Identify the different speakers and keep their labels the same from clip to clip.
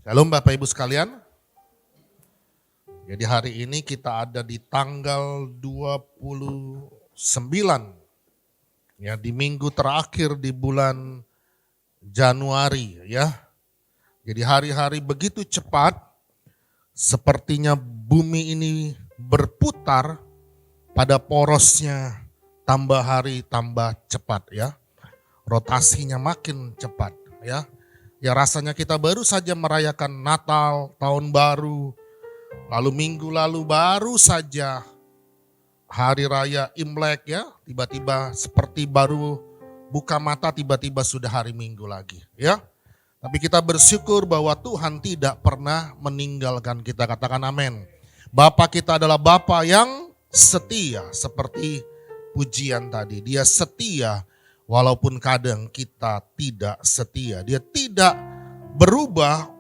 Speaker 1: Shalom Bapak Ibu sekalian. Jadi hari ini kita ada di tanggal 29 ya, di minggu terakhir di bulan Januari ya. Jadi hari-hari begitu cepat, sepertinya bumi ini berputar pada porosnya, tambah hari tambah cepat ya. Rotasinya makin cepat ya. Ya rasanya kita baru saja merayakan Natal, Tahun Baru, lalu minggu lalu baru saja Hari Raya Imlek ya, tiba-tiba seperti baru buka mata tiba-tiba sudah hari Minggu lagi ya. Tapi kita bersyukur bahwa Tuhan tidak pernah meninggalkan kita, katakan amin. Bapa kita adalah Bapa yang setia, seperti pujian tadi, Dia setia. Walaupun kadang kita tidak setia, Dia tidak berubah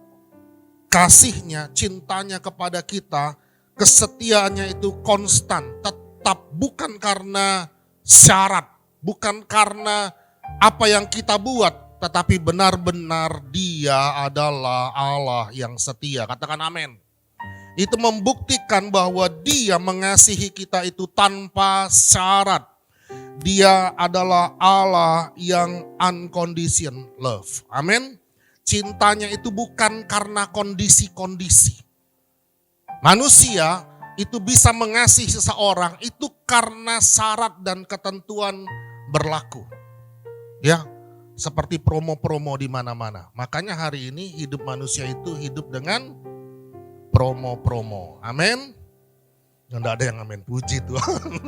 Speaker 1: kasihnya, cintanya kepada kita, kesetiaannya itu konstan, tetap bukan karena syarat, bukan karena apa yang kita buat, tetapi benar-benar Dia adalah Allah yang setia, katakan amin. Itu membuktikan bahwa Dia mengasihi kita itu tanpa syarat. Dia adalah Allah yang unconditional love. Amin. Cintanya itu bukan karena kondisi-kondisi. Manusia itu bisa mengasihi seseorang itu karena syarat dan ketentuan berlaku. Ya, seperti promo-promo di mana-mana. Makanya hari ini hidup manusia itu hidup dengan promo-promo. Amin. Nggak ada yang amin, puji Tuhan.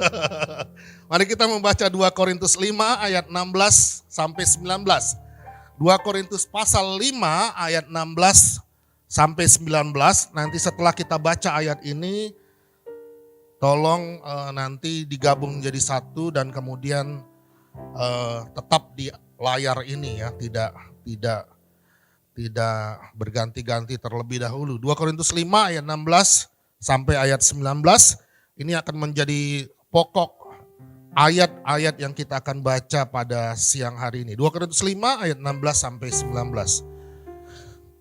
Speaker 1: Mari kita membaca 2 Korintus 5 ayat 16 sampai 19. 2 Korintus pasal 5 ayat 16 sampai 19. Nanti setelah kita baca ayat ini, tolong nanti digabung jadi satu dan kemudian tetap di layar ini ya, tidak berganti-ganti terlebih dahulu. 2 Korintus 5 ayat 16 sampai ayat 19, ini akan menjadi pokok ayat-ayat yang kita akan baca pada siang hari ini. 2 Korintus 5 ayat 16 sampai 19.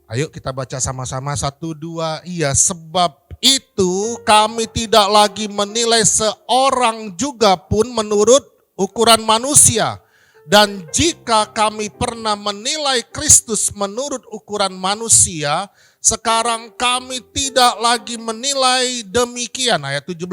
Speaker 1: Ayo kita baca sama-sama, 1, 2, iya. Sebab itu kami tidak lagi menilai seorang juga pun menurut ukuran manusia. Dan jika kami pernah menilai Kristus menurut ukuran manusia, sekarang kami tidak lagi menilai demikian. Ayat 17.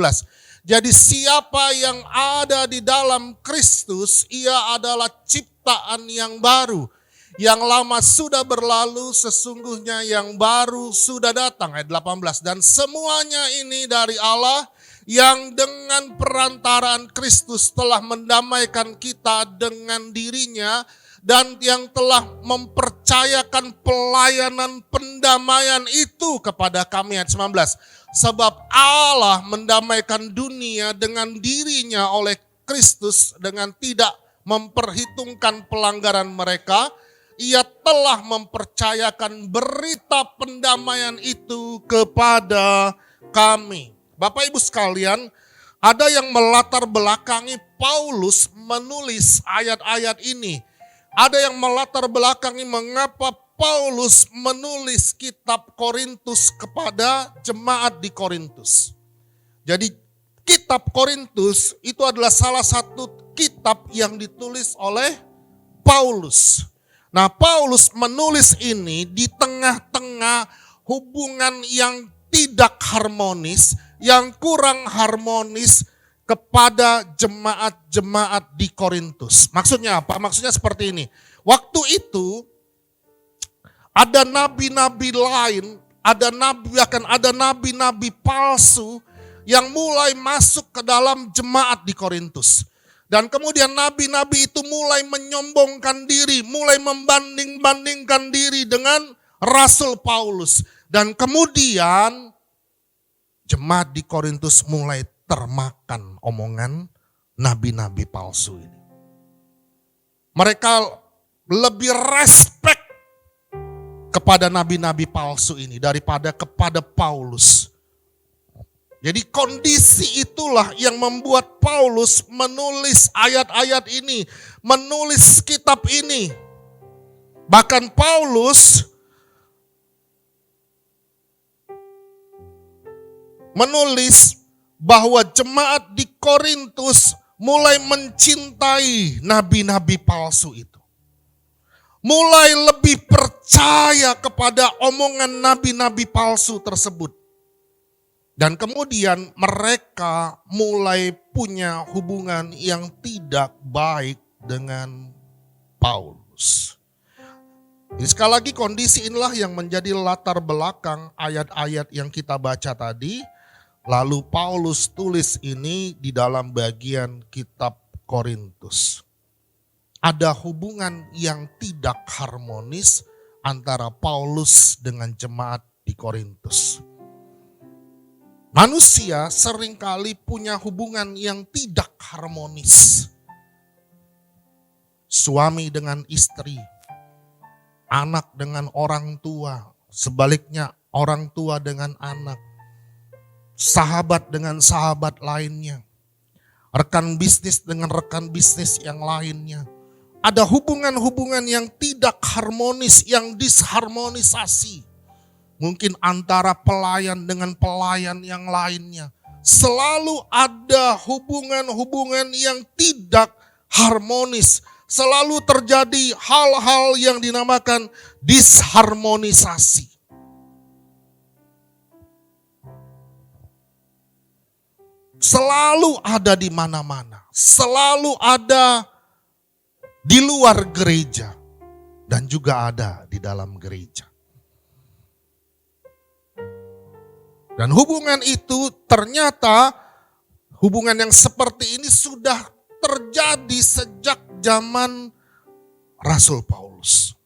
Speaker 1: Jadi siapa yang ada di dalam Kristus, ia adalah ciptaan yang baru. Yang lama sudah berlalu, sesungguhnya yang baru sudah datang. Ayat 18. Dan semuanya ini dari Allah yang dengan perantaraan Kristus telah mendamaikan kita dengan dirinya dan yang telah mempercayakan pelayanan pendamaian itu kepada kami. Ayat 19. Sebab Allah mendamaikan dunia dengan dirinya oleh Kristus dengan tidak memperhitungkan pelanggaran mereka. Ia telah mempercayakan berita pendamaian itu kepada kami. Bapak Ibu sekalian, ada yang melatar belakangi Paulus menulis ayat-ayat ini. Ada yang melatar belakangi mengapa Paulus menulis kitab Korintus kepada jemaat di Korintus. Jadi kitab Korintus itu adalah salah satu kitab yang ditulis oleh Paulus. Nah, Paulus menulis ini di tengah-tengah hubungan yang tidak harmonis, yang kurang harmonis kepada jemaat-jemaat di Korintus. Maksudnya apa? Maksudnya seperti ini. Waktu itu ada nabi-nabi lain, akan ada nabi-nabi palsu yang mulai masuk ke dalam jemaat di Korintus. Dan kemudian nabi-nabi itu mulai menyombongkan diri, mulai membanding-bandingkan diri dengan Rasul Paulus. Dan kemudian jemaat di Korintus mulai termakan omongan nabi-nabi palsu ini. Mereka lebih respect kepada nabi-nabi palsu ini daripada kepada Paulus. Jadi kondisi itulah yang membuat Paulus menulis ayat-ayat ini, menulis kitab ini. Bahkan Paulus menulis bahwa jemaat di Korintus mulai mencintai nabi-nabi palsu itu. Mulai lebih percaya kepada omongan nabi-nabi palsu tersebut. Dan kemudian mereka mulai punya hubungan yang tidak baik dengan Paulus. Jadi sekali lagi kondisi inilah yang menjadi latar belakang ayat-ayat yang kita baca tadi. Lalu Paulus tulis ini di dalam bagian kitab Korintus. Ada hubungan yang tidak harmonis antara Paulus dengan jemaat di Korintus. Manusia seringkali punya hubungan yang tidak harmonis. Suami dengan istri, anak dengan orang tua, sebaliknya orang tua dengan anak, sahabat dengan sahabat lainnya, rekan bisnis dengan rekan bisnis yang lainnya. Ada hubungan-hubungan yang tidak harmonis, yang disharmonisasi. Mungkin antara pelayan dengan pelayan yang lainnya. Selalu ada hubungan-hubungan yang tidak harmonis. Selalu terjadi hal-hal yang dinamakan disharmonisasi. Selalu ada di mana-mana. Selalu ada di luar gereja dan juga ada di dalam gereja. Dan hubungan itu ternyata hubungan yang seperti ini sudah terjadi sejak zaman Rasul Paulus.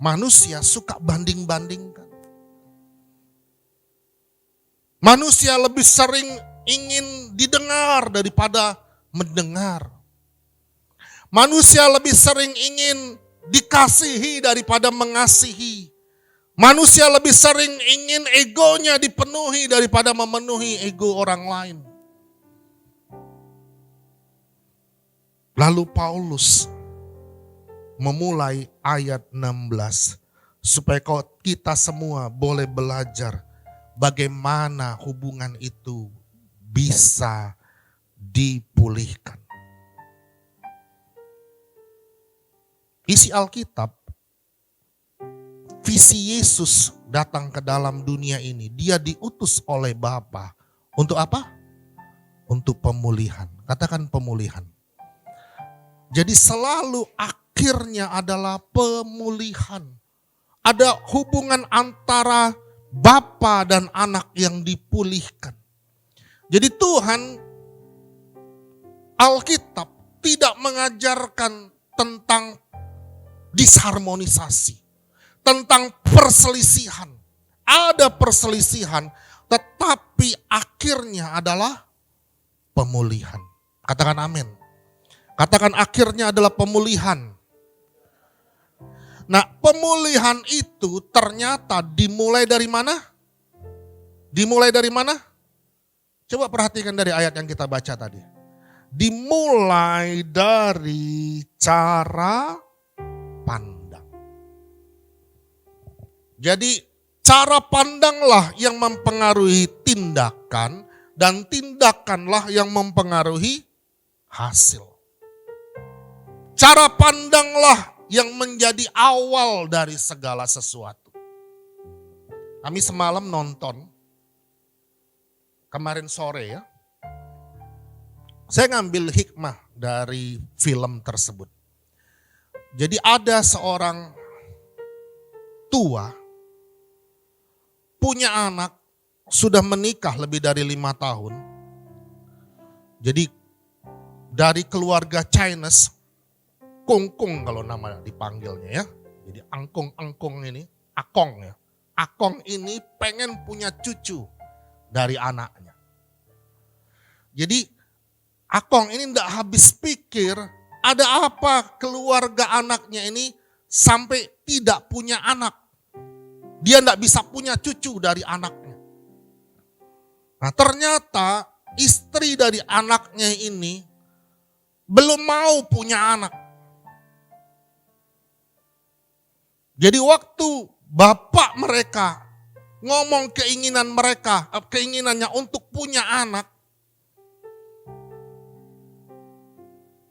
Speaker 1: Manusia suka banding-bandingkan. Manusia lebih sering ingin didengar daripada mendengar. Manusia lebih sering ingin dikasihi daripada mengasihi. Manusia lebih sering ingin egonya dipenuhi daripada memenuhi ego orang lain. Lalu Paulus memulai ayat 16 supaya kita semua boleh belajar bagaimana hubungan itu bisa dipulihkan. Isi Alkitab, visi Yesus datang ke dalam dunia ini. Dia diutus oleh Bapa. Untuk apa? Untuk pemulihan. Katakan pemulihan. Jadi selalu akhirnya adalah pemulihan. Ada hubungan antara Bapa dan anak yang dipulihkan. Jadi Tuhan, Alkitab tidak mengajarkan tentang disharmonisasi, tentang perselisihan. Ada perselisihan, tetapi akhirnya adalah pemulihan. Katakan amin. Katakan akhirnya adalah pemulihan. Nah, pemulihan itu ternyata dimulai dari mana? Dimulai dari mana? Coba perhatikan dari ayat yang kita baca tadi. Dimulai dari cara pandang. Jadi cara pandanglah yang mempengaruhi tindakan dan tindakanlah yang mempengaruhi hasil. Cara pandanglah yang menjadi awal dari segala sesuatu. Kami semalam nonton, kemarin sore ya, saya ngambil hikmah dari film tersebut. Jadi ada seorang tua, punya anak, sudah menikah lebih dari 5 tahun. Jadi dari keluarga Chinese, Kungkung kalau nama dipanggilnya ya. Jadi angkung ini, akong ya. Akong ini pengen punya cucu dari anaknya. Jadi akong ini tidak habis pikir, ada apa keluarga anaknya ini sampai tidak punya anak. Dia tidak bisa punya cucu dari anaknya. Nah ternyata istri dari anaknya ini belum mau punya anak. Jadi waktu bapak mereka ngomong keinginan mereka, keinginannya untuk punya anak.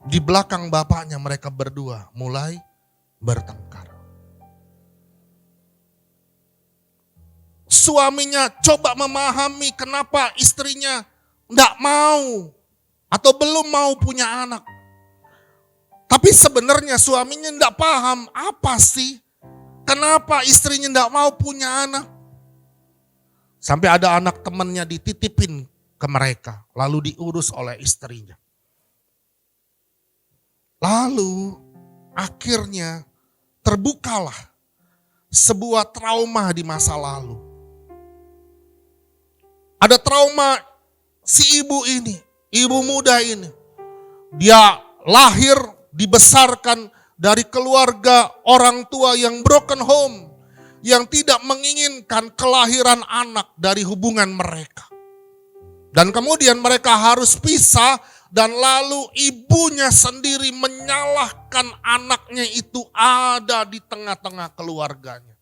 Speaker 1: Di belakang bapaknya mereka berdua mulai bertengkar. Suaminya coba memahami kenapa istrinya tidak mau atau belum mau punya anak. Tapi sebenarnya suaminya tidak paham apa sih kenapa istrinya tidak mau punya anak. Sampai ada anak temannya dititipin ke mereka, lalu diurus oleh istrinya. Lalu akhirnya terbukalah sebuah trauma di masa lalu. Ada trauma si ibu muda ini. Dia lahir, dibesarkan dari keluarga orang tua yang broken home. Yang tidak menginginkan kelahiran anak dari hubungan mereka. Dan kemudian mereka harus pisah dan lalu ibunya sendiri menyalahkan anaknya itu ada di tengah-tengah keluarganya.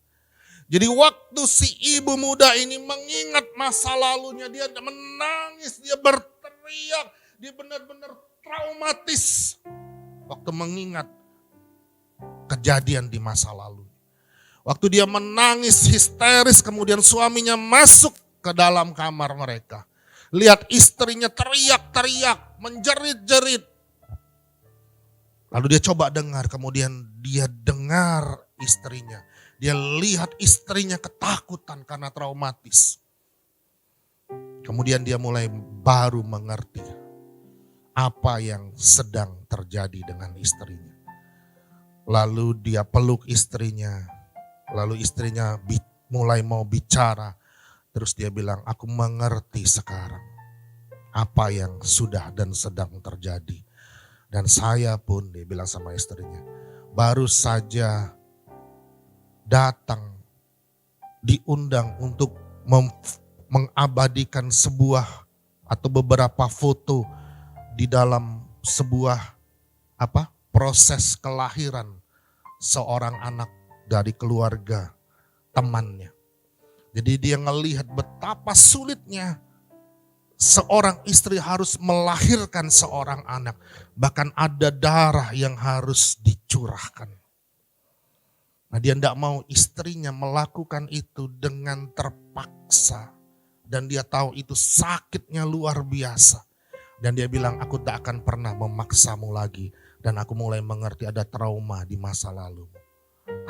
Speaker 1: Jadi waktu si ibu muda ini mengingat masa lalunya, dia menangis, dia berteriak, dia benar-benar traumatis. Waktu mengingat kejadian di masa lalu. Waktu dia menangis histeris, kemudian suaminya masuk ke dalam kamar mereka. Lihat istrinya teriak-teriak, menjerit-jerit. Lalu dia coba dengar, kemudian dia dengar istrinya. Dia lihat istrinya ketakutan karena traumatis. Kemudian dia mulai baru mengerti apa yang sedang terjadi dengan istrinya. Lalu dia peluk istrinya. Lalu istrinya mulai mau bicara. Terus dia bilang, aku mengerti sekarang apa yang sudah dan sedang terjadi. Dan saya pun, dia bilang sama istrinya, baru saja datang, diundang untuk mengabadikan sebuah atau beberapa foto di dalam sebuah proses kelahiran seorang anak dari keluarga temannya. Jadi dia ngelihat betapa sulitnya seorang istri harus melahirkan seorang anak. Bahkan ada darah yang harus dicurahkan. Nah, dia tidak mau istrinya melakukan itu dengan terpaksa. Dan dia tahu itu sakitnya luar biasa. Dan dia bilang, aku tak akan pernah memaksamu lagi. Dan aku mulai mengerti ada trauma di masa lalu.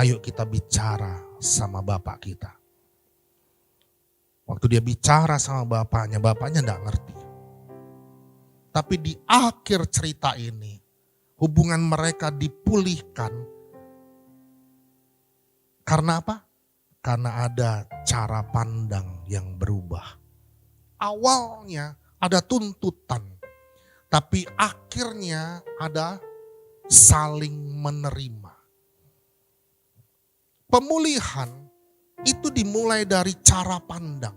Speaker 1: Ayo kita bicara sama bapak kita. Waktu dia bicara sama bapaknya tidak ngerti. Tapi di akhir cerita ini, hubungan mereka dipulihkan. Karena apa? Karena ada cara pandang yang berubah. Awalnya ada tuntutan, tapi akhirnya ada saling menerima. Pemulihan itu dimulai dari cara pandang.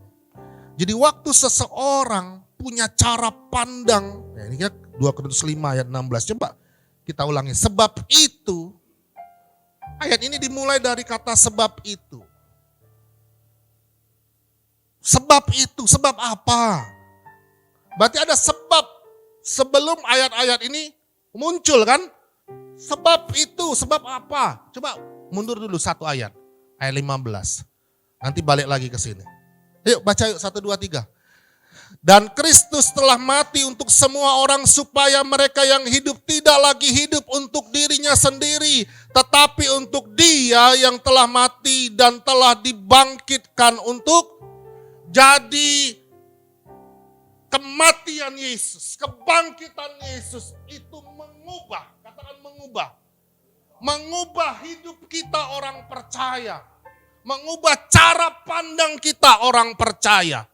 Speaker 1: Jadi waktu seseorang punya cara pandang, ya ini kan 2 Korintus 5 ayat 16, coba kita ulangi. Sebab itu, ayat ini dimulai dari kata sebab itu. Sebab itu, sebab apa? Berarti ada sebab sebelum ayat-ayat ini muncul kan? Sebab itu, sebab apa? Coba mundur dulu satu ayat 15. Nanti balik lagi ke sini. Yuk baca yuk 1, 2, 3. Dan Kristus telah mati untuk semua orang supaya mereka yang hidup tidak lagi hidup untuk dirinya sendiri. Tetapi untuk Dia yang telah mati dan telah dibangkitkan untuk jadi kematian Yesus, kebangkitan Yesus itu mengubah, katakan mengubah. Mengubah hidup kita orang percaya. Mengubah cara pandang kita orang percaya.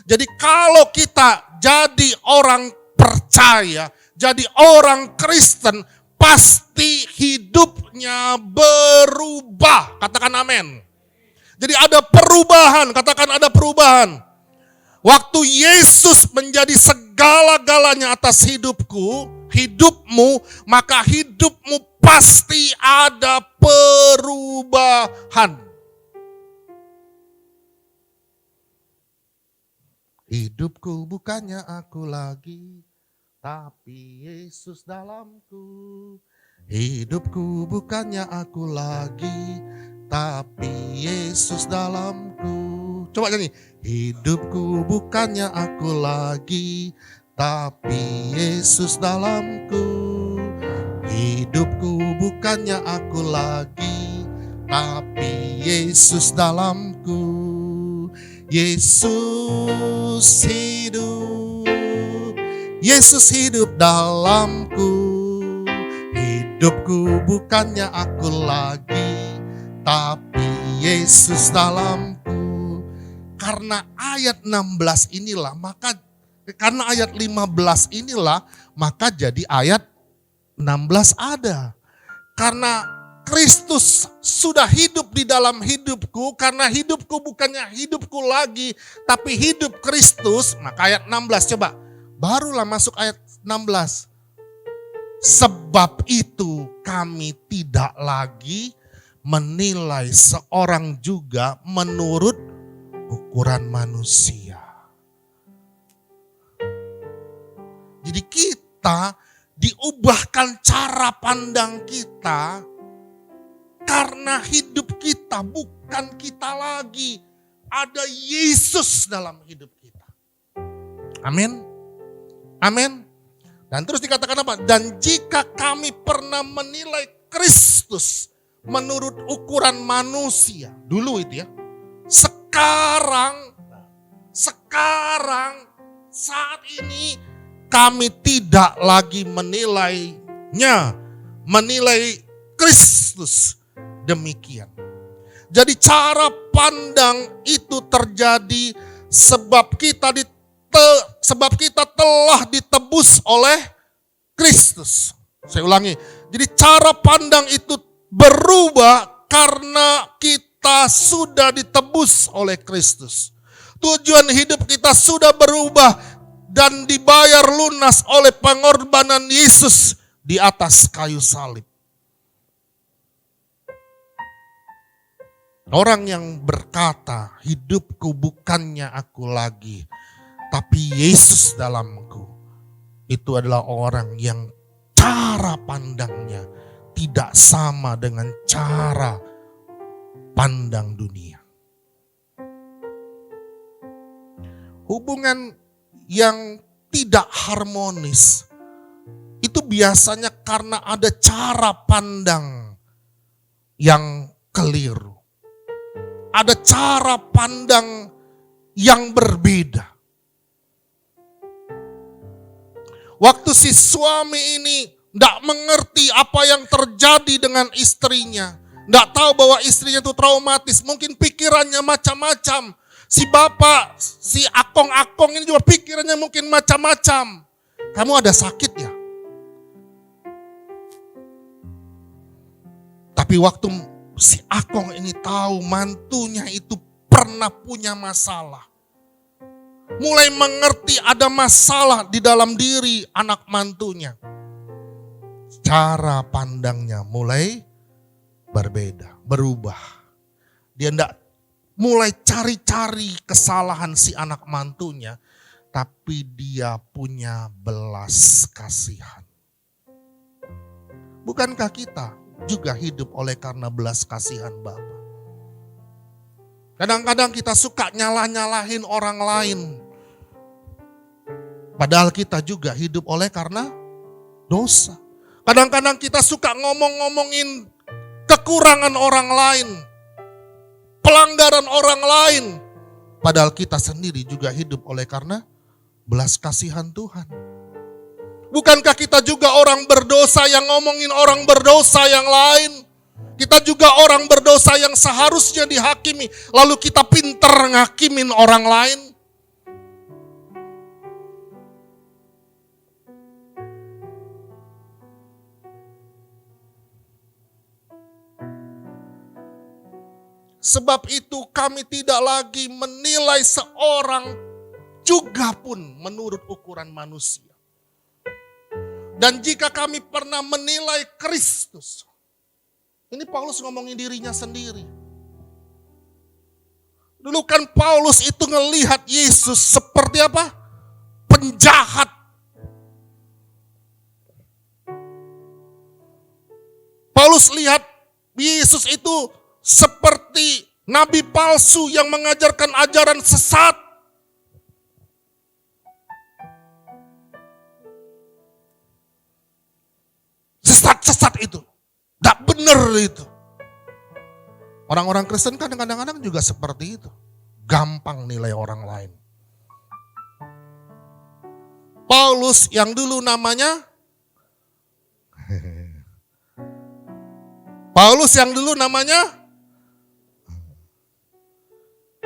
Speaker 1: Jadi kalau kita jadi orang percaya, jadi orang Kristen, pasti hidupnya berubah. Katakan amin. Jadi ada perubahan, katakan ada perubahan. Waktu Yesus menjadi segala-galanya atas hidupmu, maka hidupmu pasti ada perubahan. Hidupku bukannya aku lagi, tapi Yesus dalamku. Hidupku bukannya aku lagi, tapi Yesus dalamku. Coba nyanyi. Hidupku bukannya aku lagi, tapi Yesus dalamku. Hidupku bukannya aku lagi, tapi Yesus dalamku. Yesus hidup, Yesus hidup dalamku. Hidupku bukannya aku lagi, tapi Yesus dalamku. Karena ayat 16 inilah, karena ayat 15 inilah, maka jadi ayat 16 ada. Karena Kristus sudah hidup di dalam hidupku, karena hidupku bukannya hidupku lagi, tapi hidup Kristus, maka ayat 16 coba. Barulah masuk ayat 16. Sebab itu kami tidak lagi menilai seorang juga menurut ukuran manusia. Jadi kita diubahkan cara pandang kita karena hidup kita bukan kita lagi. Ada Yesus dalam hidup kita. Amin. Amin. Dan terus dikatakan apa? Dan jika kami pernah menilai Kristus menurut ukuran manusia. Dulu itu ya. Sekarang saat ini kami tidak lagi menilai Kristus demikian. Jadi cara pandang itu terjadi sebab kita telah ditebus oleh Kristus. Saya ulangi. Jadi cara pandang itu berubah karena kita sudah ditebus oleh Kristus. Tujuan hidup kita sudah berubah dan dibayar lunas oleh pengorbanan Yesus di atas kayu salib. Orang yang berkata, hidupku bukannya aku lagi, tapi Yesus dalamku. Itu adalah orang yang cara pandangnya tidak sama dengan cara pandang dunia. Hubungan yang tidak harmonis itu biasanya karena ada cara pandang yang keliru. Ada cara pandang yang berbeda. Waktu si suami ini tidak mengerti apa yang terjadi dengan istrinya. Tidak tahu bahwa istrinya itu traumatis. Mungkin pikirannya macam-macam. Si bapak, si akong-akong ini juga pikirannya mungkin macam-macam. Kamu ada sakit ya? Tapi waktu si akong ini tahu mantunya itu pernah punya masalah. Mulai mengerti ada masalah di dalam diri anak mantunya. Cara pandangnya mulai berbeda, berubah. Dia tidak mulai cari-cari kesalahan si anak mantunya, tapi dia punya belas kasihan. Bukankah kita juga hidup oleh karena belas kasihan Bapa? Kadang-kadang kita suka nyalah-nyalahin orang lain. Padahal kita juga hidup oleh karena dosa. Kadang-kadang kita suka ngomong-ngomongin kekurangan orang lain. Pelanggaran orang lain. Padahal kita sendiri juga hidup oleh karena belas kasihan Tuhan. Bukankah kita juga orang berdosa yang ngomongin orang berdosa yang lain? Kita juga orang berdosa yang seharusnya dihakimi. Lalu kita pinter ngakimin orang lain. Sebab itu kami tidak lagi menilai seorang juga pun menurut ukuran manusia. Dan jika kami pernah menilai Kristus, ini Paulus ngomongin dirinya sendiri. Dulu kan Paulus itu ngelihat Yesus seperti apa? Penjahat. Paulus lihat Yesus itu seperti nabi palsu yang mengajarkan ajaran sesat. Sesat itu. Tidak benar itu. Orang-orang Kristen kan kadang-kadang juga seperti itu. Gampang nilai orang lain. Paulus yang dulu namanya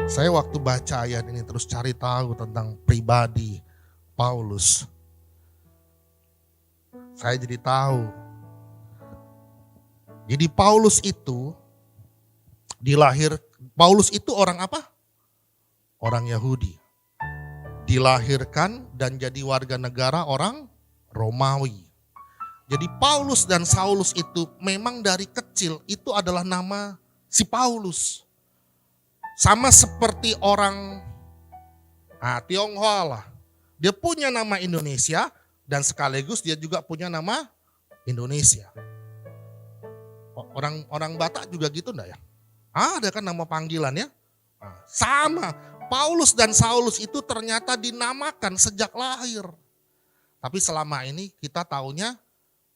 Speaker 1: saya waktu baca ayat ini terus cari tahu tentang pribadi Paulus. Saya jadi tahu. Jadi Paulus itu orang apa? Orang Yahudi. Dilahirkan dan jadi warga negara orang Romawi. Jadi Paulus dan Saulus itu memang dari kecil itu adalah nama si Paulus. Sama seperti orang Tionghoa lah. Dia punya nama Indonesia dan sekaligus dia juga punya nama Indonesia. Orang Batak juga gitu enggak ya? Ada kan nama panggilan ya? Sama, Paulus dan Saulus itu ternyata dinamakan sejak lahir. Tapi selama ini kita taunya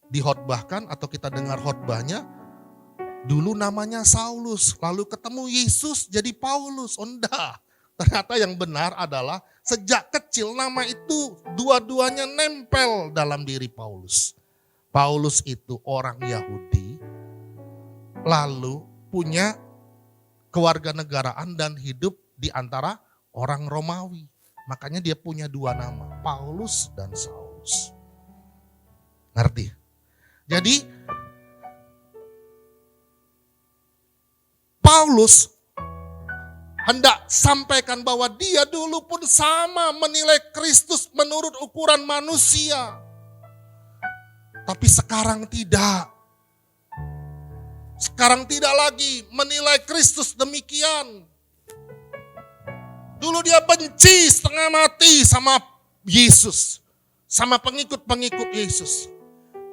Speaker 1: dihotbahkan atau kita dengar khotbahnya, dulu namanya Saulus, lalu ketemu Yesus jadi Paulus. Enggak, ternyata yang benar adalah sejak kecil nama itu dua-duanya nempel dalam diri Paulus. Paulus itu orang Yahudi, lalu punya kewarganegaraan dan hidup di antara orang Romawi. Makanya dia punya dua nama, Paulus dan Saulus. Ngerti? Jadi Paulus hendak sampaikan bahwa dia dulu pun sama menilai Kristus menurut ukuran manusia. Tapi sekarang tidak. Sekarang tidak lagi menilai Kristus demikian. Dulu dia benci setengah mati sama Yesus. Sama pengikut-pengikut Yesus.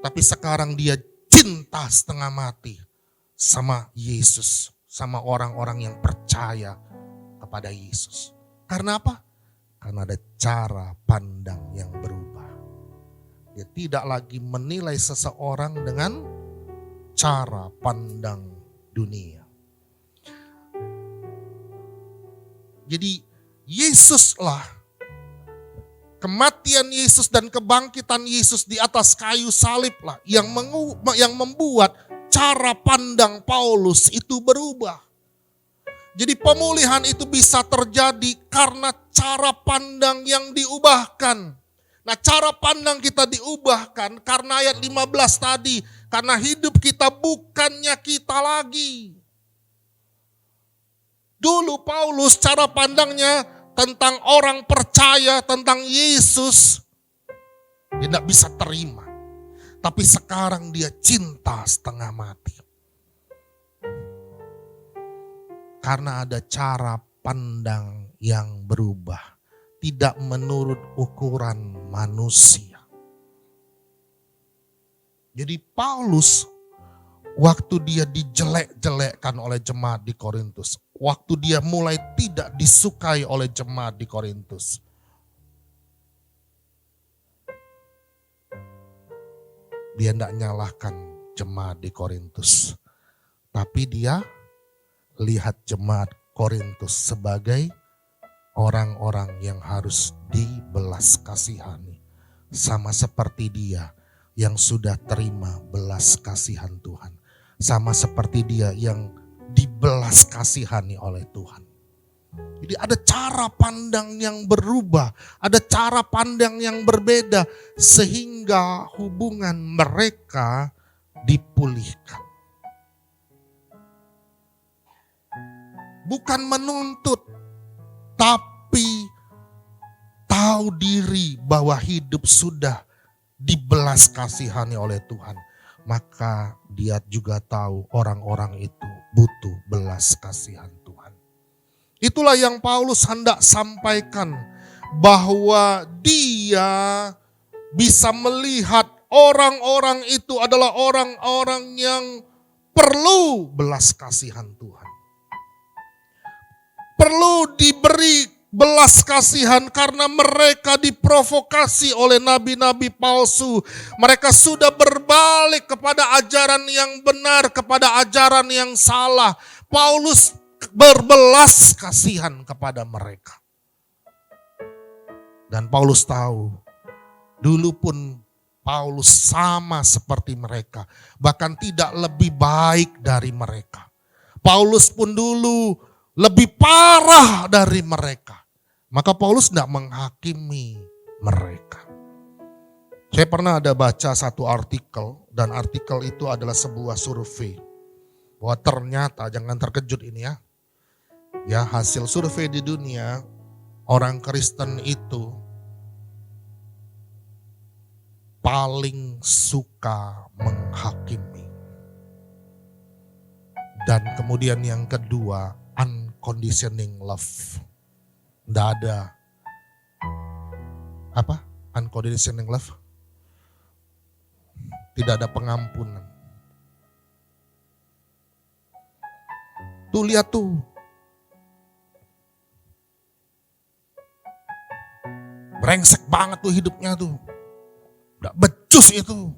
Speaker 1: Tapi sekarang dia cinta setengah mati sama Yesus. Sama orang-orang yang percaya kepada Yesus. Karena apa? Karena ada cara pandang yang berubah. Dia tidak lagi menilai seseorang dengan cara pandang dunia. Jadi Yesuslah, kematian Yesus dan kebangkitan Yesus di atas kayu saliblah yang membuat cara pandang Paulus itu berubah. Jadi pemulihan itu bisa terjadi karena cara pandang yang diubahkan. Nah, cara pandang kita diubahkan karena ayat 15 tadi. Karena hidup kita bukannya kita lagi. Dulu Paulus cara pandangnya tentang orang percaya, tentang Yesus. Dia tidak bisa terima. Tapi sekarang dia cinta setengah mati. Karena ada cara pandang yang berubah. Tidak menurut ukuran manusia. Jadi Paulus waktu dia dijelek-jelekkan oleh jemaat di Korintus. Waktu dia mulai tidak disukai oleh jemaat di Korintus. Dia tidak nyalahkan jemaat di Korintus. Tapi dia lihat jemaat Korintus sebagai orang-orang yang harus dibelas kasihani. Sama seperti dia yang sudah terima belas kasihan Tuhan. Sama seperti dia yang dibelas kasihani oleh Tuhan. Jadi ada cara pandang yang berubah. Ada cara pandang yang berbeda. Sehingga hubungan mereka dipulihkan. Bukan menuntut. Tapi tahu diri bahwa hidup sudah dibelas kasihani oleh Tuhan. Maka dia juga tahu orang-orang itu butuh belas kasihan Tuhan. Itulah yang Paulus hendak sampaikan, bahwa dia bisa melihat orang-orang itu adalah orang-orang yang perlu belas kasihan Tuhan. Perlu diberi belas kasihan karena mereka diprovokasi oleh nabi-nabi palsu. Mereka sudah berbalik kepada ajaran yang benar, kepada ajaran yang salah. Paulus berbelas kasihan kepada mereka. Dan Paulus tahu, dulu pun Paulus sama seperti mereka, bahkan tidak lebih baik dari mereka. Paulus pun dulu lebih parah dari mereka. Maka Paulus tidak menghakimi mereka. Saya pernah ada baca satu artikel, dan artikel itu adalah sebuah survei. Bahwa ternyata, jangan terkejut ini ya. Ya, hasil survei di dunia, orang Kristen itu paling suka menghakimi. Dan kemudian yang kedua, unconditioning love. Tidak ada apa? Unconditioning love. Tidak ada pengampunan. Tuh lihat tuh. Brengsek banget tuh hidupnya tuh. Udah becus itu.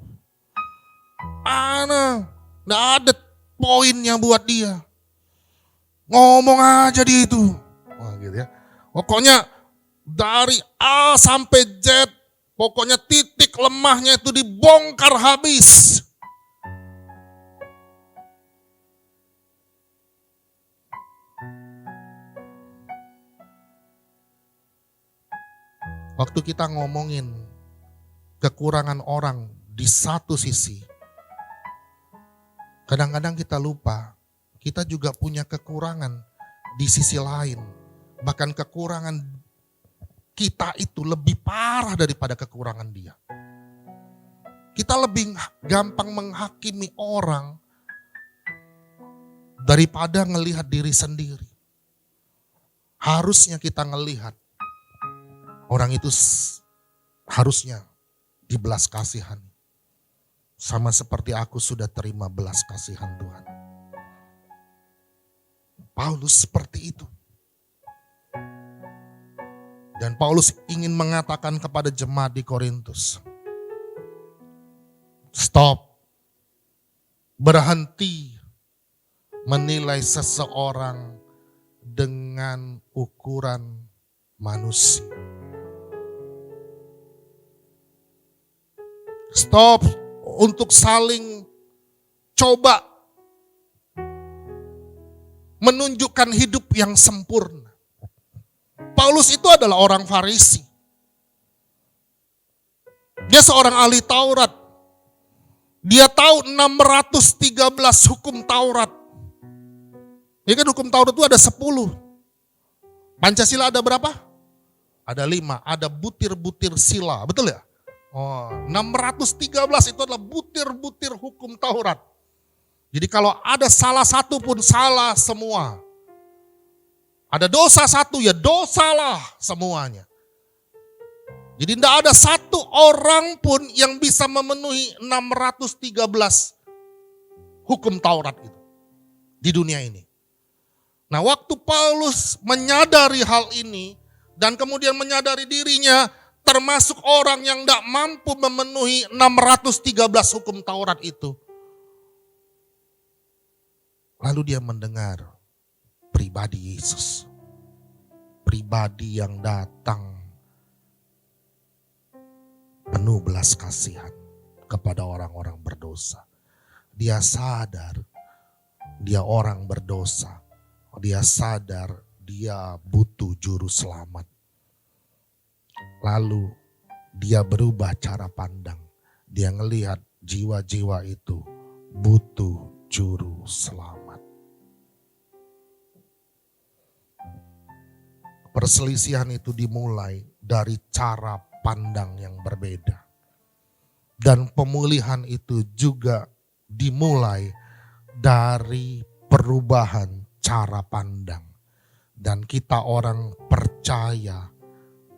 Speaker 1: Nggak ada poinnya buat dia. Ngomong aja dia itu. Wah gitu ya. Pokoknya dari A sampai Z, pokoknya titik lemahnya itu dibongkar habis. Waktu kita ngomongin kekurangan orang di satu sisi, kadang-kadang kita lupa, kita juga punya kekurangan di sisi lain. Bahkan kekurangan kita itu lebih parah daripada kekurangan dia. Kita lebih gampang menghakimi orang daripada ngelihat diri sendiri. Harusnya kita ngelihat orang itu harusnya dibelas kasihan. Sama seperti aku sudah terima belas kasihan Tuhan. Paulus seperti itu. Dan Paulus ingin mengatakan kepada jemaat di Korintus, stop, berhenti menilai seseorang dengan ukuran manusia. Stop untuk saling coba menunjukkan hidup yang sempurna. Paulus itu adalah orang Farisi. Dia seorang ahli Taurat. Dia tahu 613 hukum Taurat. Ya kan, hukum Taurat itu ada 10. Pancasila ada berapa? Ada 5. Ada butir-butir sila, betul ya? Oh, 613 itu adalah butir-butir hukum Taurat. Jadi kalau ada salah satu pun salah semua. Ada dosa satu ya dosalah semuanya. Jadi tidak ada satu orang pun yang bisa memenuhi 613 hukum Taurat itu di dunia ini. Nah, waktu Paulus menyadari hal ini dan kemudian menyadari dirinya termasuk orang yang tidak mampu memenuhi 613 hukum Taurat itu. Lalu dia mendengar pribadi Yesus. Pribadi yang datang penuh belas kasihan kepada orang-orang berdosa. Dia sadar dia orang berdosa. Dia sadar dia butuh juru selamat. Lalu dia berubah cara pandang. Dia ngelihat jiwa-jiwa itu butuh juru selamat. Perselisihan itu dimulai dari cara pandang yang berbeda. Dan pemulihan itu juga dimulai dari perubahan cara pandang. Dan kita orang percaya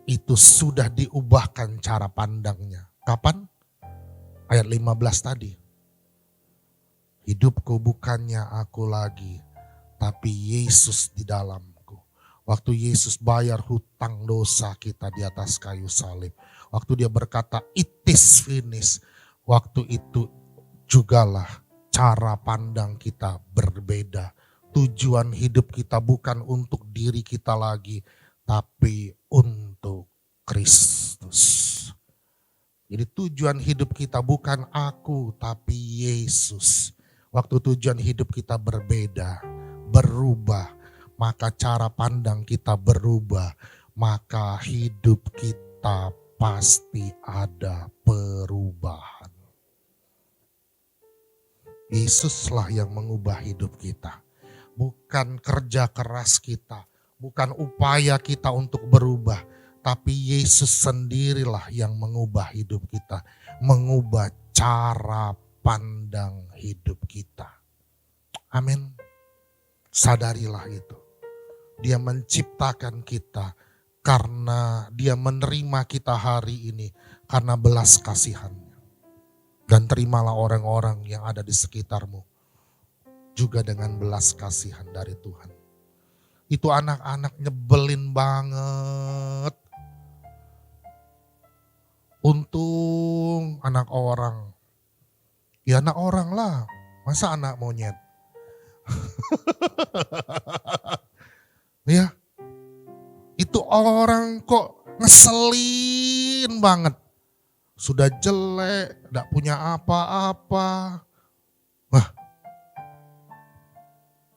Speaker 1: itu sudah diubahkan cara pandangnya. Kapan? Ayat 15 tadi. Hidupku bukannya aku lagi, tapi Yesus di dalamku. Waktu Yesus bayar hutang dosa kita di atas kayu salib. Waktu dia berkata, it is finished. Waktu itu jugalah cara pandang kita berbeda. Tujuan hidup kita bukan untuk diri kita lagi, tapi untuk Kristus. Jadi tujuan hidup kita bukan aku, tapi Yesus. Waktu tujuan hidup kita berbeda, berubah, maka cara pandang kita berubah, maka hidup kita pasti ada perubahan. Yesuslah yang mengubah hidup kita, bukan kerja keras kita, bukan upaya kita untuk berubah, tapi Yesus sendirilah yang mengubah hidup kita, mengubah cara pandang hidup kita. Amin. Sadarilah itu. Dia menciptakan kita karena dia menerima kita hari ini karena belas kasihannya. Dan terimalah orang-orang yang ada di sekitarmu juga dengan belas kasihan dari Tuhan. Itu anak-anak nyebelin banget. Untung anak orang. Ya anak orang lah, masa anak monyet? Ya, itu orang kok ngeselin banget. Sudah jelek, gak punya apa-apa. Wah,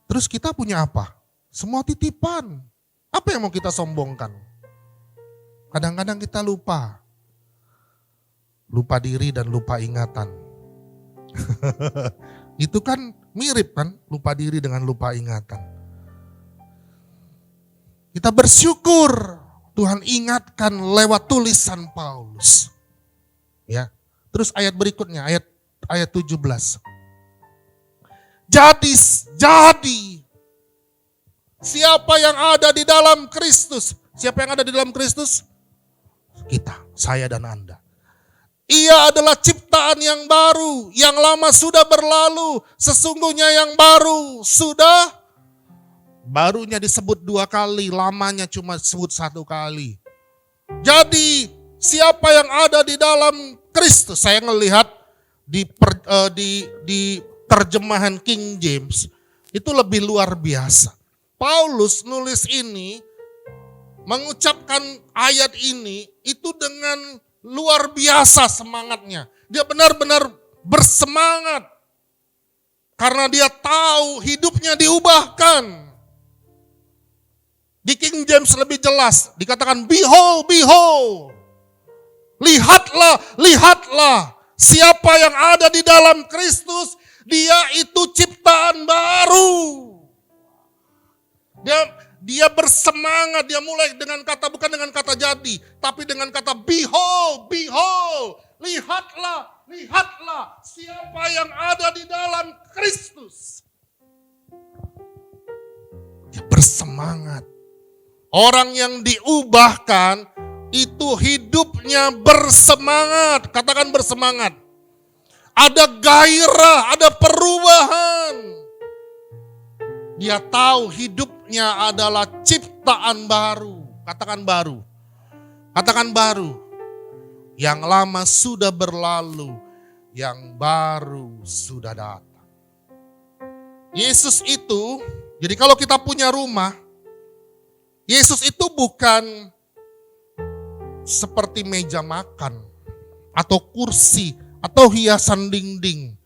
Speaker 1: terus kita punya apa? Semua titipan. Apa yang mau kita sombongkan? Kadang-kadang kita lupa. Lupa diri dan lupa ingatan. Itu kan mirip kan, lupa diri dengan lupa ingatan. Kita bersyukur Tuhan ingatkan lewat tulisan Paulus. Ya. Terus ayat berikutnya, ayat 17. Jadi siapa yang ada di dalam Kristus? Siapa yang ada di dalam Kristus? Kita, saya dan Anda. Ia adalah ciptaan yang baru, yang lama sudah berlalu, sesungguhnya yang baru sudah, barunya disebut 2 kali, lamanya cuma disebut 1 kali. Jadi siapa yang ada di dalam Kristus, saya ngelihat di terjemahan King James, itu lebih luar biasa. Paulus nulis ini, mengucapkan ayat ini, itu dengan luar biasa semangatnya. Dia benar-benar bersemangat. Karena dia tahu hidupnya diubahkan. Di King James lebih jelas. Dikatakan behold, behold. Lihatlah. Siapa yang ada di dalam Kristus. Dia itu ciptaan baru. Dia bersemangat, dia mulai dengan kata, bukan dengan kata jadi, tapi dengan kata behold, lihatlah siapa yang ada di dalam Kristus. Dia bersemangat. Orang yang diubahkan itu hidupnya bersemangat, katakan bersemangat. Ada gairah, ada perubahan. Dia tahu hidupnya adalah ciptaan baru. Katakan baru. Katakan baru. Yang lama sudah berlalu. Yang baru sudah datang. Yesus itu, jadi kalau kita punya rumah, Yesus itu bukan seperti meja makan, atau kursi, atau hiasan dinding.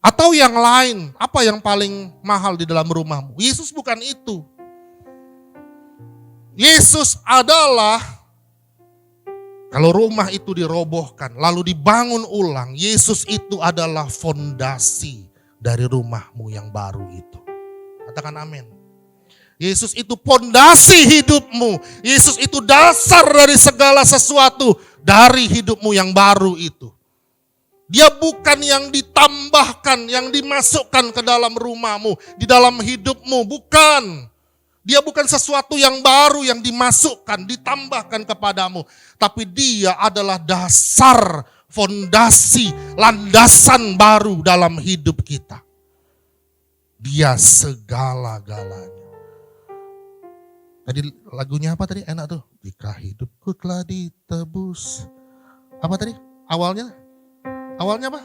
Speaker 1: Atau yang lain, apa yang paling mahal di dalam rumahmu? Yesus bukan itu. Yesus adalah, kalau rumah itu dirobohkan, lalu dibangun ulang, Yesus itu adalah fondasi dari rumahmu yang baru itu. Katakan amin. Yesus itu fondasi hidupmu. Yesus itu dasar dari segala sesuatu dari hidupmu yang baru itu. Dia bukan yang ditambahkan, yang dimasukkan ke dalam rumahmu, di dalam hidupmu, bukan. Dia bukan sesuatu yang baru yang dimasukkan, ditambahkan kepadamu. Tapi dia adalah dasar, fondasi, landasan baru dalam hidup kita. Dia segala-galanya. Tadi lagunya apa tadi? Enak tuh. Jika hidupku telah ditebus. Apa tadi? Awalnya apa?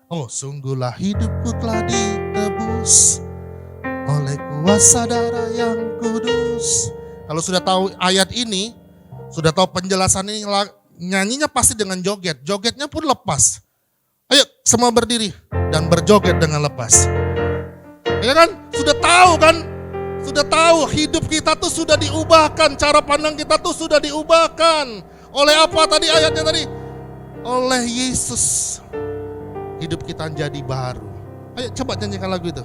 Speaker 1: Oh, sungguhlah hidupku telah ditebus oleh kuasa darah yang kudus. Kalau sudah tahu ayat ini, sudah tahu penjelasan ini, nyanyinya pasti dengan joget. Jogetnya pun lepas. Ayo semua berdiri dan berjoget dengan lepas. Ya kan? Sudah tahu kan? Sudah tahu hidup kita tuh sudah diubahkan. Cara pandang kita tuh sudah diubahkan. Oleh apa tadi ayatnya tadi? Oleh Yesus. Hidup kita jadi baru. Ayo coba nyanyikan lagu itu.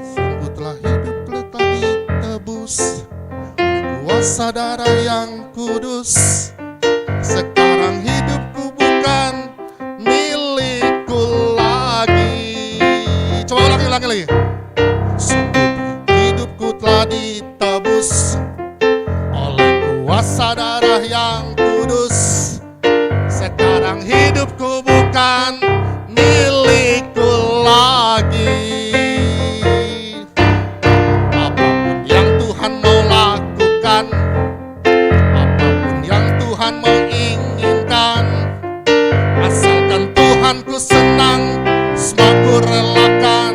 Speaker 1: Sungguh telah hidup telah ditebus kuasa darah yang kudus. Sekarang hidupku bukan milikku lagi. Coba ulangi lagi. Sungguh hidupku telah ditebus oleh kuasa darah yang kudus. Sekarang hidupku bukan milikku lagi. Apapun yang Tuhan mau lakukan, apapun yang Tuhan mau inginkan, asalkan Tuhanku senang, semua ku relakan,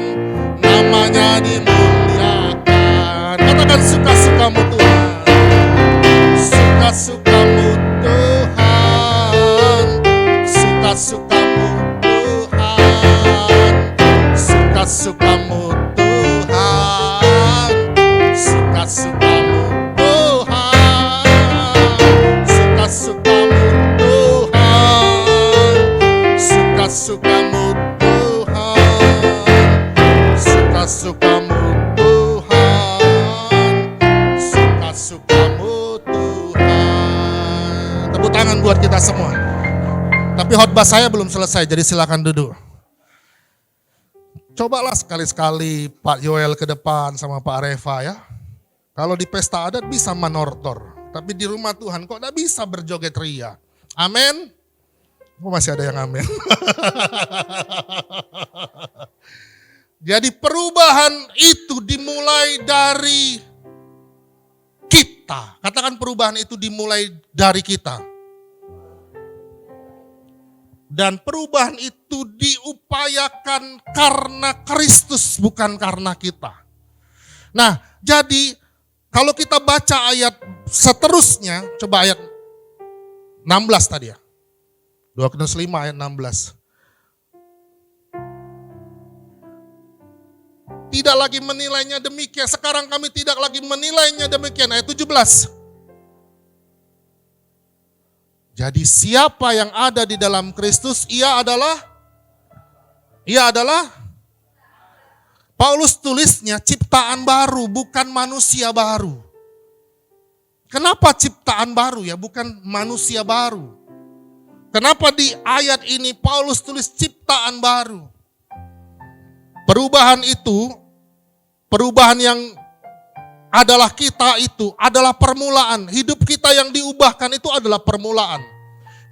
Speaker 1: namanya dimuliakan. Katakan suka-sukamu Tuhan, suka-sukamu Tuhan, suka-sukamu Tuhan, suka-sukamu Tuhan, suka-sukamu Tuhan, suka-sukamu Tuhan, suka-sukamu Tuhan, suka-sukamu Tuhan, suka-sukamu Tuhan. Tepuk tangan buat kita semua. Tapi khotbah saya belum selesai, jadi silakan duduk. Cobalah sekali-sekali Pak Yoel ke depan sama Pak Reva ya. Kalau di pesta adat bisa manortor, tapi di rumah Tuhan kok tidak bisa berjoget ria. Amin. Oh, masih ada yang amin. Jadi perubahan itu dimulai dari kita. Katakan perubahan itu dimulai dari kita. Dan perubahan itu diupayakan karena Kristus, bukan karena kita. Nah, jadi kalau kita baca ayat seterusnya, coba ayat 16 tadi ya. 2 Korintus 5 ayat 16. Tidak lagi menilainya demikian, sekarang kami tidak lagi menilainya demikian. Ayat 17. Jadi siapa yang ada di dalam Kristus, ia adalah Paulus tulisnya ciptaan baru, bukan manusia baru. Kenapa ciptaan baru ya, bukan manusia baru? Kenapa di ayat ini Paulus tulis ciptaan baru? Perubahan itu, perubahan yang adalah kita itu, adalah permulaan. Hidup kita yang diubahkan itu adalah permulaan.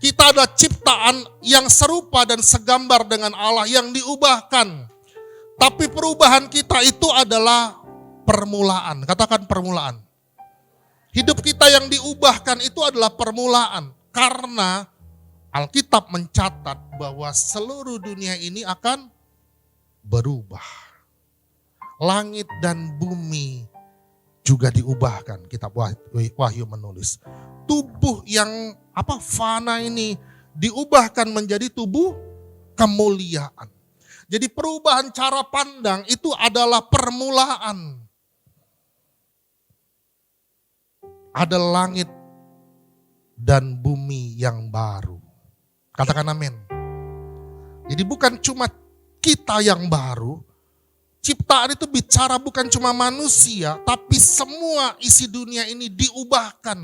Speaker 1: Kita adalah ciptaan yang serupa dan segambar dengan Allah yang diubahkan. Tapi perubahan kita itu adalah permulaan. Katakan permulaan. Hidup kita yang diubahkan itu adalah permulaan. Karena Alkitab mencatat bahwa seluruh dunia ini akan berubah. Langit dan bumi juga diubahkan. Kitab Wahyu menulis. Tubuh yang fana ini diubahkan menjadi tubuh kemuliaan. Jadi perubahan cara pandang itu adalah permulaan. Ada langit dan bumi yang baru. Katakan amin. Jadi bukan cuma kita yang baru, ciptaan itu bicara bukan cuma manusia, tapi semua isi dunia ini diubahkan.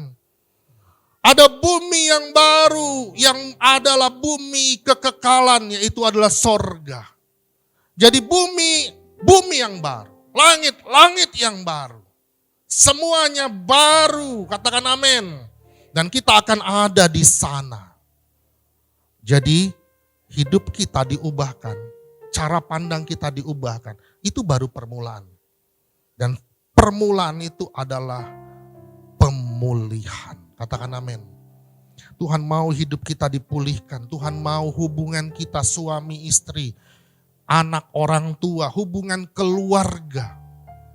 Speaker 1: Ada bumi yang baru, yang adalah bumi kekekalan, yaitu adalah sorga. Jadi bumi yang baru, langit yang baru. Semuanya baru, katakan amin. Dan kita akan ada di sana. Jadi hidup kita diubahkan, cara pandang kita diubahkan. Itu baru permulaan. Dan permulaan itu adalah pemulihan. Katakan amin. Tuhan mau hidup kita dipulihkan. Tuhan mau hubungan kita suami istri, anak orang tua, hubungan keluarga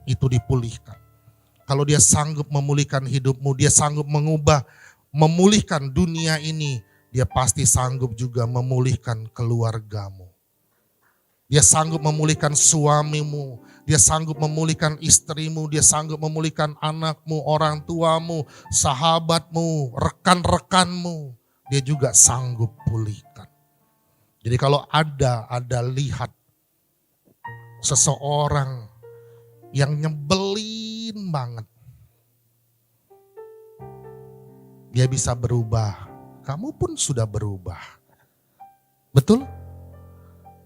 Speaker 1: itu dipulihkan. Kalau dia sanggup memulihkan hidupmu, dia sanggup memulihkan dunia ini, dia pasti sanggup juga memulihkan keluargamu. Dia sanggup memulihkan suamimu, dia sanggup memulihkan istrimu, dia sanggup memulihkan anakmu, orang tuamu, sahabatmu, rekan-rekanmu. Dia juga sanggup pulihkan. Jadi kalau ada lihat seseorang yang nyebelin banget, dia bisa berubah. Kamu pun sudah berubah. Betul?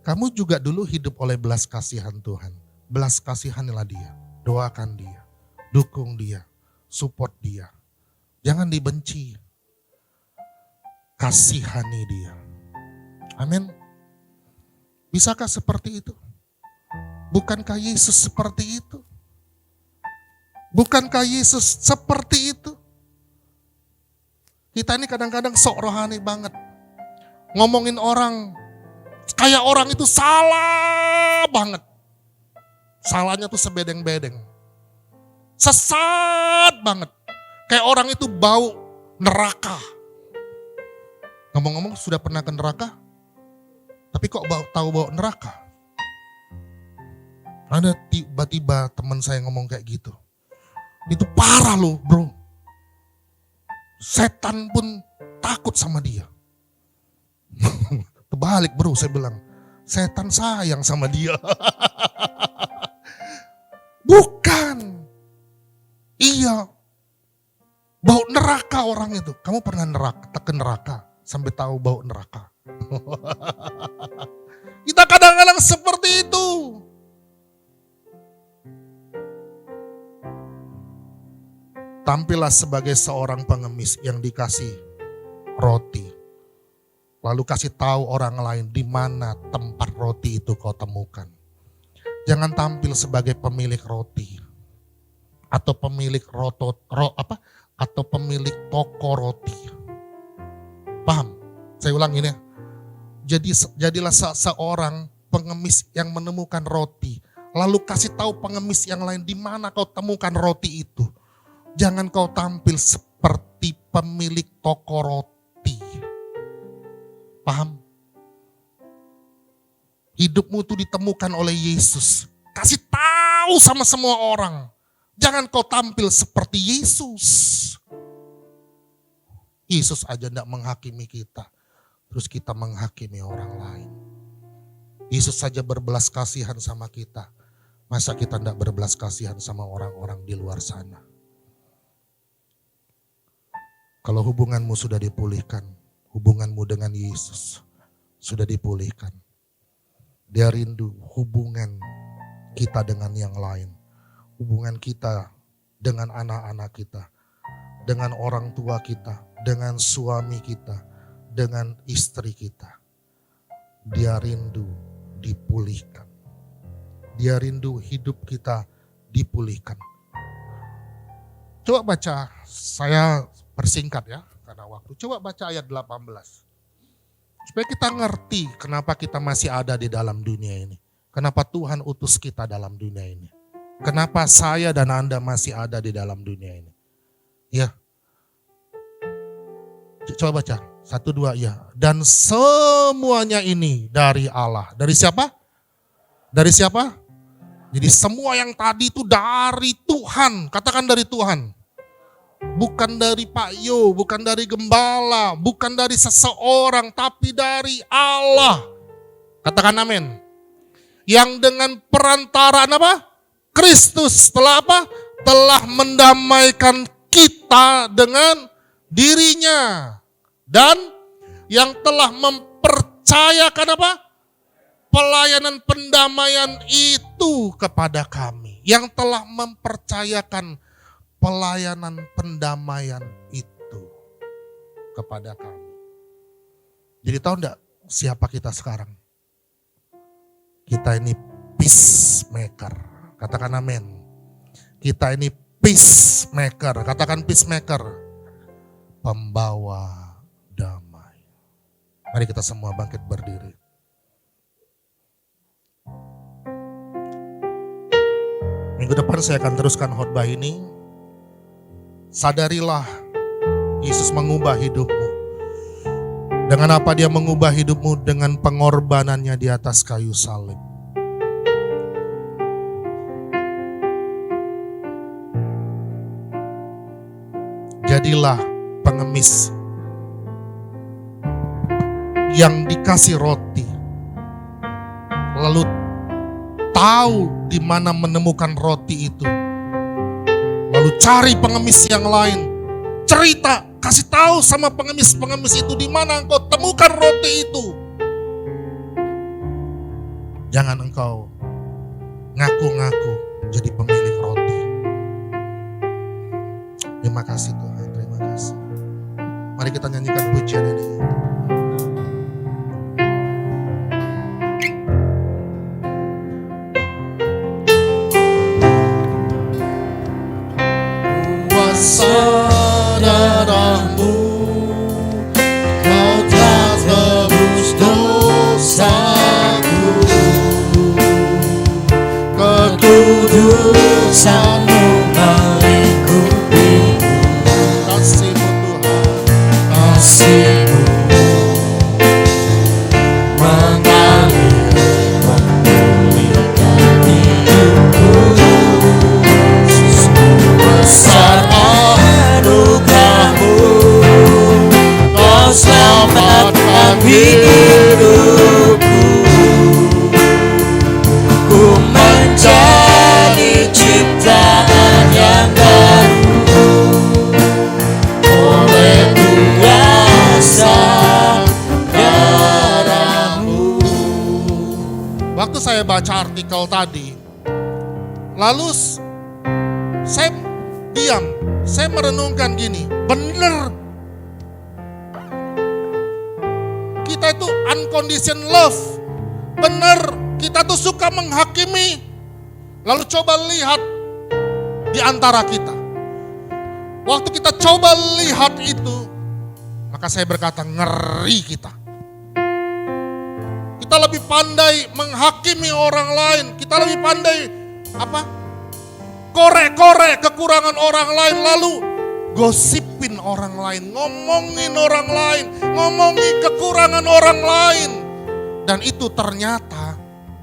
Speaker 1: Kamu juga dulu hidup oleh belas kasihan Tuhan. Belas kasihanilah dia. Doakan dia. Dukung dia. Support dia. Jangan dibenci. Kasihani dia. Amin. Bisakah seperti itu? Bukankah Yesus seperti itu? Bukankah Yesus seperti itu? Kita ini kadang-kadang sok rohani banget. Ngomongin orang, kayak orang itu salah banget. Salahnya tuh sebedeng-bedeng. Sesat banget. Kayak orang itu bau neraka. Ngomong-ngomong sudah pernah ke neraka? Tapi kok tahu bau neraka? Ada tiba-tiba teman saya ngomong kayak gitu. Itu parah loh bro. Setan pun takut sama dia. Terbalik bro, saya bilang. Setan sayang sama dia. Bukan. Iya. Bau neraka orang itu. Kamu pernah ke neraka sampai tahu bau neraka? Kita kadang-kadang seperti itu. Tampillah sebagai seorang pengemis yang dikasih roti. Lalu kasih tahu orang lain di mana tempat roti itu kau temukan. Jangan tampil sebagai pemilik roti atau pemilik atau pemilik toko roti. Paham? Saya ulangin ya. Jadilah seorang pengemis yang menemukan roti. Lalu kasih tahu pengemis yang lain di mana kau temukan roti itu. Jangan kau tampil seperti pemilik toko roti. Paham? Hidupmu itu ditemukan oleh Yesus. Kasih tahu sama semua orang. Jangan kau tampil seperti Yesus. Yesus aja tidak menghakimi kita. Terus kita menghakimi orang lain. Yesus saja berbelas kasihan sama kita. Masa kita tidak berbelas kasihan sama orang-orang di luar sana? Kalau hubunganmu sudah dipulihkan, hubunganmu dengan Yesus sudah dipulihkan. Dia rindu hubungan kita dengan yang lain. Hubungan kita dengan anak-anak kita, dengan orang tua kita, dengan suami kita, dengan istri kita. Dia rindu dipulihkan. Dia rindu hidup kita dipulihkan. Coba baca, saya persingkat ya, karena waktu. Coba baca ayat 18. Supaya kita ngerti kenapa kita masih ada di dalam dunia ini. Kenapa Tuhan utus kita dalam dunia ini. Kenapa saya dan Anda masih ada di dalam dunia ini. Ya. Coba baca, 1, 2 ya. Dan semuanya ini dari Allah. Dari siapa? Dari siapa? Jadi semua yang tadi itu dari Tuhan. Katakan dari Tuhan. Bukan dari Pak Yo, bukan dari gembala, bukan dari seseorang, tapi dari Allah. Katakan amin. Yang dengan perantaraan apa? Kristus telah apa? Telah mendamaikan kita dengan dirinya. Dan yang telah mempercayakan apa? Pelayanan pendamaian itu kepada kami. Yang telah mempercayakan pelayanan pendamaian itu kepada kami. Jadi tahu enggak siapa kita sekarang? Kita ini peacemaker. Katakan amin. Kita ini peacemaker. Katakan peacemaker. Pembawa damai. Mari kita semua bangkit berdiri. Minggu depan saya akan teruskan khotbah ini. Sadarilah Yesus mengubah hidupmu. Dengan apa dia mengubah hidupmu? Dengan pengorbanannya di atas kayu salib. Jadilah pengemis yang dikasih roti, lalu tahu di mana menemukan roti itu, lalu cari pengemis yang lain, cerita, kasih tahu sama pengemis-pengemis itu di mana engkau temukan roti itu. Jangan engkau ngaku-ngaku jadi pemilik roti. Terima kasih Tuhan, terima kasih. Mari kita nyanyikan pujian ini. Darahmu, kau telah tebus dosaku,
Speaker 2: kekudusanmu melingkupiku,
Speaker 1: kasihmu Tuhan,
Speaker 2: kasihmu mengalir memulihkan hidupku. Besar anugerahmu, kau selamatkan hidupku. Ku menjadi ciptaan yang baru oleh kuasa darahmu.
Speaker 1: Waktu saya baca artikel tadi, lalu saya diam, saya merenungkan gini, bener. Kita itu unconditional love, bener. Kita tuh suka menghakimi. Lalu coba lihat di antara kita. Waktu kita coba lihat itu, maka saya berkata ngeri kita. Kita lebih pandai menghakimi orang lain. Kita lebih pandai korek-korek kekurangan orang lain, lalu gosipin orang lain, ngomongin orang lain, ngomongin kekurangan orang lain. Dan itu ternyata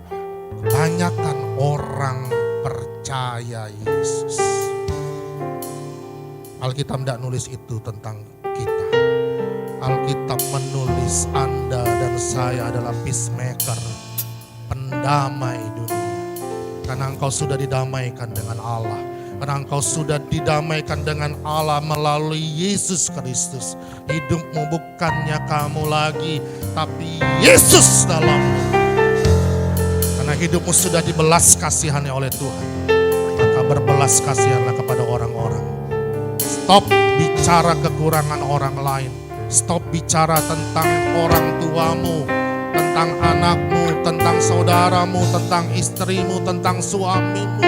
Speaker 1: kebanyakan orang percaya Yesus. Alkitab tidak nulis itu tentang kita. Alkitab menulis Anda dan saya adalah peacemaker, pendamai dunia. Karena engkau sudah didamaikan dengan Allah. Karena engkau sudah didamaikan dengan Allah melalui Yesus Kristus. Hidupmu bukannya kamu lagi, tapi Yesus dalammu. Karena hidupmu sudah dibelas kasihani oleh Tuhan. Maka berbelas kasihanlah kepada orang-orang. Stop bicara kekurangan orang lain. Stop bicara tentang orang tuamu, tentang anakmu, tentang saudaramu, tentang istrimu, tentang suamimu.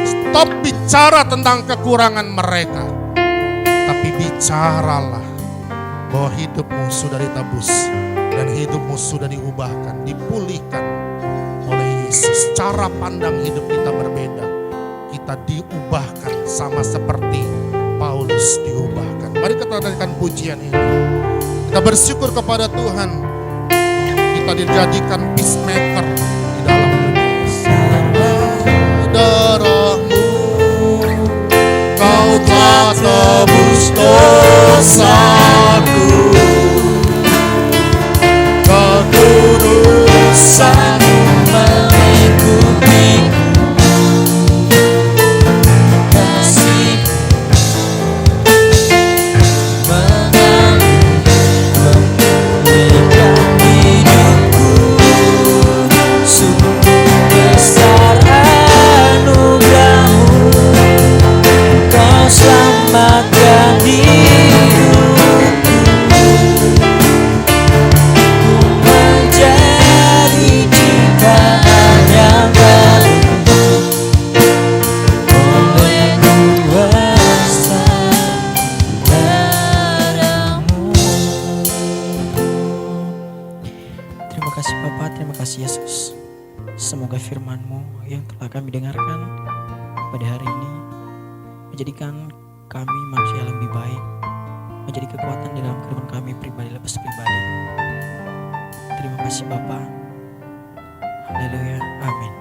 Speaker 1: Stop bicara tentang kekurangan mereka. Tapi bicaralah bahwa hidupmu sudah ditebus dan hidupmu sudah diubahkan, dipulihkan oleh Yesus. Cara pandang hidup kita berbeda. Kita diubahkan sama seperti Paulus diubahkan. Mari kita nyanyikan pujian ini. Kita bersyukur kepada Tuhan. Kita dijadikan peacemaker di dalam dunia. Darahmu, kau telah tebus dosaku,
Speaker 2: Kekudusanmu melingkupiku, kasihmu mengalir memulihkan hidupku.
Speaker 3: kasih Bapa, terima kasih Yesus. Semoga firman-Mu yang telah kami dengarkan pada hari ini menjadikan kami manusia yang lebih baik, menjadi kekuatan di dalam kehidupan kami pribadi lepas pribadi. Terima kasih Bapa. Haleluya. Amin.